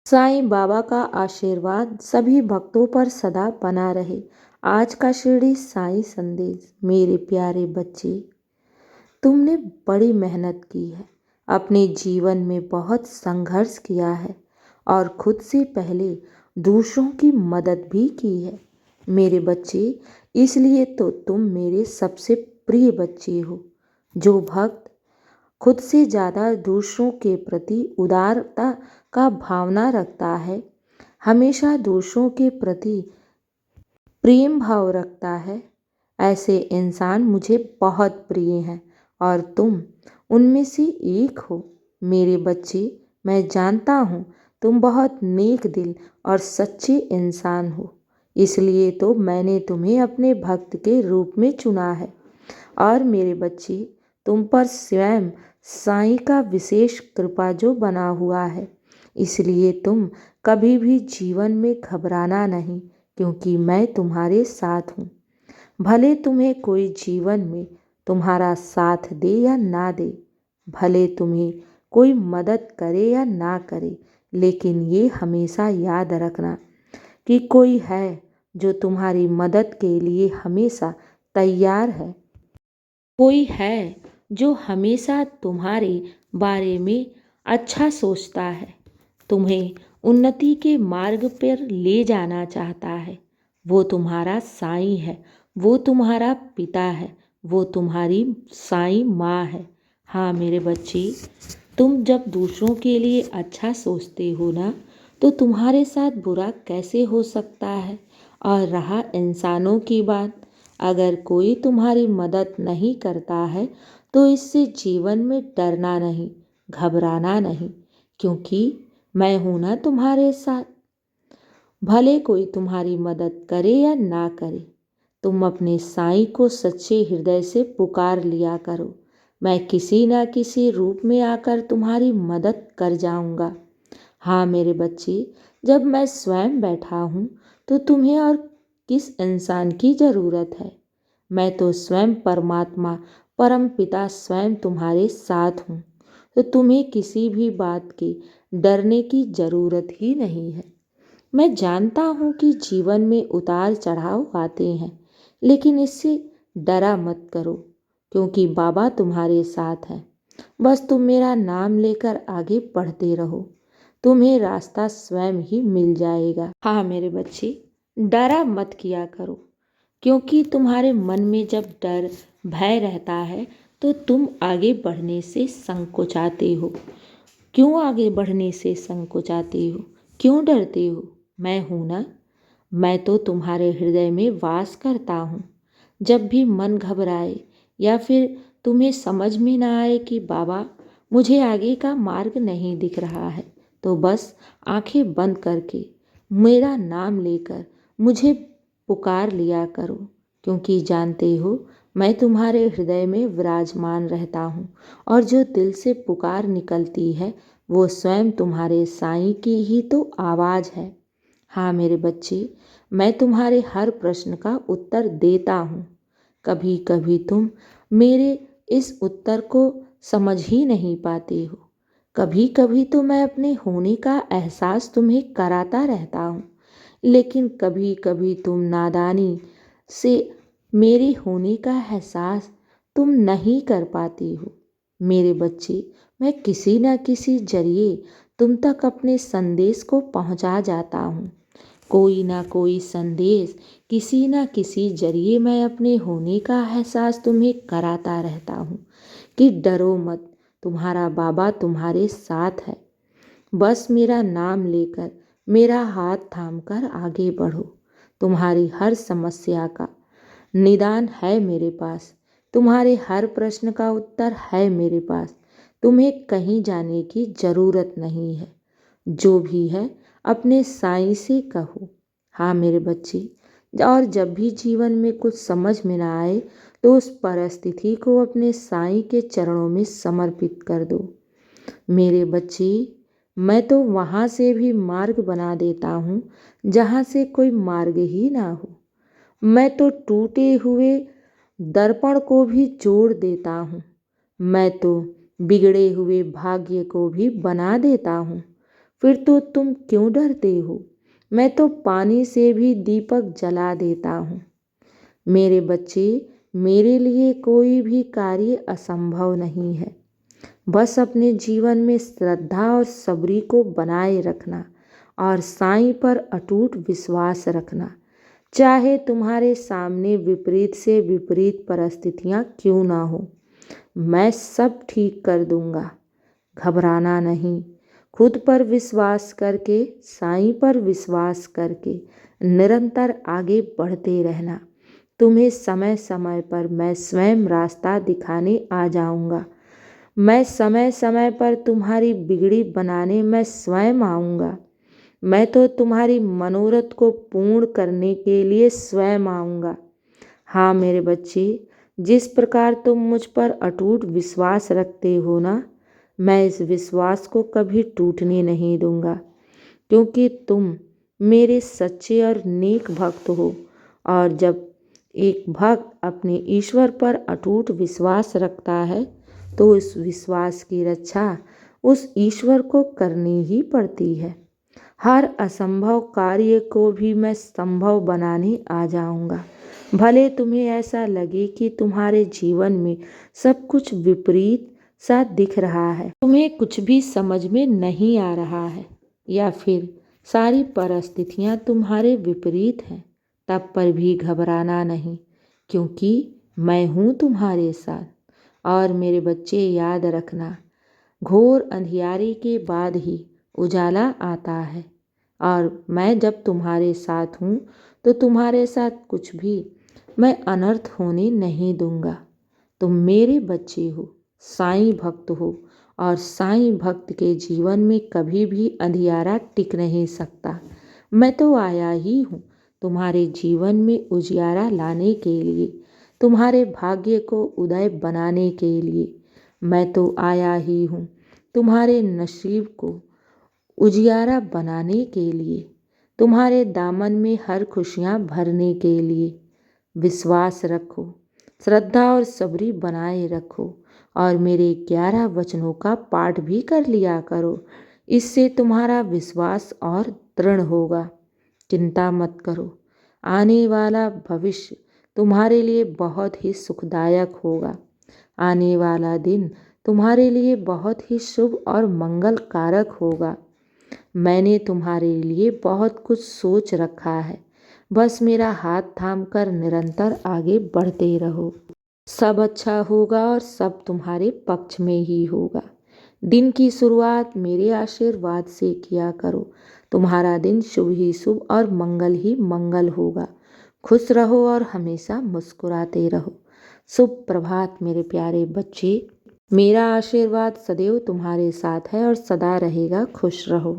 साईं बाबा का आशीर्वाद सभी भक्तों पर सदा बना रहे। आज का शिरडी साईं संदेश। मेरे प्यारे बच्चे, तुमने बड़ी मेहनत की है, अपने जीवन में बहुत संघर्ष किया है और खुद से पहले दूसरों की मदद भी की है। मेरे बच्चे, इसलिए तो तुम मेरे सबसे प्रिय बच्चे हो। जो भक्त खुद से ज़्यादा दूसरों के प्रति उदारता का भावना रखता है, हमेशा दूसरों के प्रति प्रेम भाव रखता है, ऐसे इंसान मुझे बहुत प्रिय हैं और तुम उनमें से एक हो। मेरे बच्चे, मैं जानता हूँ तुम बहुत नेक दिल और सच्चे इंसान हो, इसलिए तो मैंने तुम्हें अपने भक्त के रूप में चुना है। और मेरे बच्चे, तुम पर स्वयं साईं का विशेष कृपा जो बना हुआ है, इसलिए तुम कभी भी जीवन में घबराना नहीं, क्योंकि मैं तुम्हारे साथ हूँ। भले तुम्हें कोई जीवन में तुम्हारा साथ दे या ना दे, भले तुम्हें कोई मदद करे या ना करे, लेकिन ये हमेशा याद रखना कि कोई है जो तुम्हारी मदद के लिए हमेशा तैयार है। कोई है जो हमेशा तुम्हारे बारे में अच्छा सोचता है, तुम्हें उन्नति के मार्ग पर ले जाना चाहता है। वो तुम्हारा साईं है, वो तुम्हारा पिता है, वो तुम्हारी साईं माँ है। हाँ मेरे बच्चे, तुम जब दूसरों के लिए अच्छा सोचते हो ना, तो तुम्हारे साथ बुरा कैसे हो सकता है। और रहा इंसानों की बात, अगर कोई तुम्हारी मदद नहीं करता है तो इससे जीवन में डरना नहीं, घबराना नहीं, क्योंकि मैं हूं ना तुम्हारे साथ। भले कोई तुम्हारी मदद करे या ना करे, तुम अपने साईं को सच्चे हृदय से पुकार लिया करो। मैं किसी ना किसी रूप में आकर तुम्हारी मदद कर जाऊंगा। हाँ मेरे बच्चे, जब मैं स्वयं बैठा हूँ तो तुम्हें और किस इंसान की ज़रूरत है। मैं तो स्वयं परमात्मा परम पिता स्वयं तुम्हारे साथ हूँ, तो तुम्हें किसी भी बात के डरने की ज़रूरत ही नहीं है। मैं जानता हूँ कि जीवन में उतार चढ़ाव आते हैं, लेकिन इससे डरा मत करो, क्योंकि बाबा तुम्हारे साथ हैं। बस तुम मेरा नाम लेकर आगे बढ़ते रहो, तुम्हें रास्ता स्वयं ही मिल जाएगा। हाँ मेरे बच्चे, डरा मत किया करो, क्योंकि तुम्हारे मन में जब डर भय रहता है तो तुम आगे बढ़ने से संकोचाते हो। क्यों आगे बढ़ने से संकोचाते हो, क्यों डरते हो? मैं हूं ना, मैं तो तुम्हारे हृदय में वास करता हूँ। जब भी मन घबराए या फिर तुम्हें समझ में ना आए कि बाबा मुझे आगे का मार्ग नहीं दिख रहा है, तो बस आंखें बंद करके मेरा नाम लेकर मुझे पुकार लिया करो, क्योंकि जानते हो मैं तुम्हारे हृदय में विराजमान रहता हूँ और जो दिल से पुकार निकलती है वो स्वयं तुम्हारे साईं की ही तो आवाज़ है। हाँ मेरे बच्चे, मैं तुम्हारे हर प्रश्न का उत्तर देता हूँ। कभी कभी तुम मेरे इस उत्तर को समझ ही नहीं पाते हो। कभी कभी तो मैं अपने होने का एहसास तुम्हें कराता रहता हूँ, लेकिन कभी कभी तुम नादानी से मेरे होने का एहसास तुम नहीं कर पाते हो। मेरे बच्चे, मैं किसी न किसी जरिए तुम तक अपने संदेश को पहुंचा जाता हूँ। कोई ना कोई संदेश किसी न किसी जरिए मैं अपने होने का एहसास तुम्हें कराता रहता हूँ कि डरो मत, तुम्हारा बाबा तुम्हारे साथ है। बस मेरा नाम लेकर मेरा हाथ थामकर आगे बढ़ो। तुम्हारी हर समस्या का निदान है मेरे पास, तुम्हारे हर प्रश्न का उत्तर है मेरे पास। तुम्हें कहीं जाने की ज़रूरत नहीं है। जो भी है अपने साईं से कहो। हाँ मेरे बच्चे, और जब भी जीवन में कुछ समझ में ना आए तो उस परिस्थिति को अपने साईं के चरणों में समर्पित कर दो। मेरे बच्चे, मैं तो वहाँ से भी मार्ग बना देता हूँ जहाँ से कोई मार्ग ही ना हो। मैं तो टूटे हुए दर्पण को भी जोड़ देता हूँ। मैं तो बिगड़े हुए भाग्य को भी बना देता हूँ। फिर तो तुम क्यों डरते हो? मैं तो पानी से भी दीपक जला देता हूँ। मेरे बच्चे, मेरे लिए कोई भी कार्य असंभव नहीं है। बस अपने जीवन में श्रद्धा और सबरी को बनाए रखना और साईं पर अटूट विश्वास रखना। चाहे तुम्हारे सामने विपरीत से विपरीत परिस्थितियाँ क्यों ना हो, मैं सब ठीक कर दूंगा। घबराना नहीं, खुद पर विश्वास करके, साईं पर विश्वास करके निरंतर आगे बढ़ते रहना। तुम्हें समय समय पर मैं स्वयं रास्ता दिखाने आ जाऊंगा। मैं समय समय पर तुम्हारी बिगड़ी बनाने मैं स्वयं आऊँगा। मैं तो तुम्हारी मनोरथ को पूर्ण करने के लिए स्वयं आऊँगा। हाँ मेरे बच्चे, जिस प्रकार तुम मुझ पर अटूट विश्वास रखते हो ना, मैं इस विश्वास को कभी टूटने नहीं दूंगा, क्योंकि तुम मेरे सच्चे और नेक भक्त हो। और जब एक भक्त अपने ईश्वर पर अटूट विश्वास रखता है तो इस विश्वास की रक्षा उस ईश्वर को करनी ही पड़ती है। हर असंभव कार्य को भी मैं संभव बनाने आ जाऊंगा। भले तुम्हें ऐसा लगे कि तुम्हारे जीवन में सब कुछ विपरीत सा दिख रहा है, तुम्हें कुछ भी समझ में नहीं आ रहा है, या फिर सारी परिस्थितियां तुम्हारे विपरीत हैं, तब पर भी घबराना नहीं, क्योंकि मैं हूँ तुम्हारे साथ। और मेरे बच्चे याद रखना, घोर अंधियारे के बाद ही उजाला आता है। और मैं जब तुम्हारे साथ हूँ तो तुम्हारे साथ कुछ भी मैं अनर्थ होने नहीं दूंगा। तुम मेरे बच्चे हो, साईं भक्त हो, और साईं भक्त के जीवन में कभी भी अंधियारा टिक नहीं सकता। मैं तो आया ही हूँ तुम्हारे जीवन में उजियारा लाने के लिए, तुम्हारे भाग्य को उदय बनाने के लिए। मैं तो आया ही हूँ तुम्हारे नसीब को उजियारा बनाने के लिए, तुम्हारे दामन में हर खुशियाँ भरने के लिए। विश्वास रखो, श्रद्धा और सबरी बनाए रखो, और मेरे 11 वचनों का पाठ भी कर लिया करो। इससे तुम्हारा विश्वास और दृढ़ होगा। चिंता मत करो, आने वाला भविष्य तुम्हारे लिए बहुत ही सुखदायक होगा। आने वाला दिन तुम्हारे लिए बहुत ही शुभ और मंगल कारक होगा। मैंने तुम्हारे लिए बहुत कुछ सोच रखा है, बस मेरा हाथ थामकर निरंतर आगे बढ़ते रहो। सब अच्छा होगा और सब तुम्हारे पक्ष में ही होगा। दिन की शुरुआत मेरे आशीर्वाद से किया करो। तुम्हारा दिन शुभ ही शुभ और मंगल ही मंगल होगा। खुश रहो और हमेशा मुस्कुराते रहो। शुभ प्रभात मेरे प्यारे बच्चे। मेरा आशीर्वाद सदैव तुम्हारे साथ है और सदा रहेगा। खुश रहो।